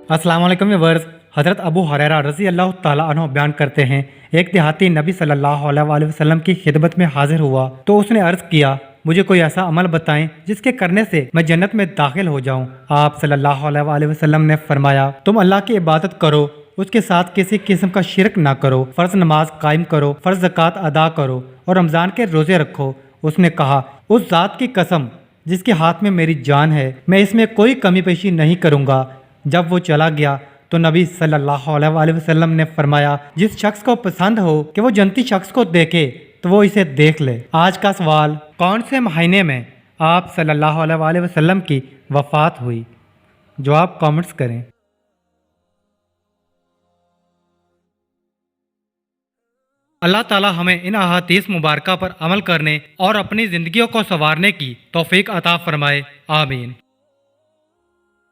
अस्सलाम वालेकुम व्यूअर्स। हज़रत अबू हुरैरा रज़ी अल्लाह ताला अन्हु बयान करते हैं, एक देहाती नबी सल्लल्लाहु अलैहि वसल्लम की खिदमत में हाजिर हुआ तो उसने अर्ज़ किया, मुझे कोई ऐसा अमल बताएं जिसके करने से मैं जन्नत में दाखिल हो जाऊं। आप सल्लल्लाहु अलैहि वसल्लम ने फरमाया, तुम अल्लाह की इबादत करो, उसके साथ किसी किस्म का शिरक ना करो, फ़र्ज नमाज कायम करो, फ़र्ज ज़कात अदा करो और रमज़ान के रोज़े रखो। उसने कहा, उस ज़ात की कसम जिसके हाथ में मेरी जान है, मैं इसमें कोई कमी पेशी नहीं करूँगा। जब वो चला गया तो नबी सल्लल्लाहु अलैहि वसल्लम ने फरमाया, जिस शख्स को पसंद हो कि वो जन्नती शख्स को देखे तो वो इसे देख ले। आज का सवाल, कौन से महीने में आप सल्लल्लाहु अलैहि वसल्लम की वफ़ात हुई? जवाब कमेंट्स करें। अल्लाह ताला हमें इन अहादीस मुबारका पर अमल करने और अपनी ज़िंदगियों को संवारने की तौफीक अता फरमाए। आमीन।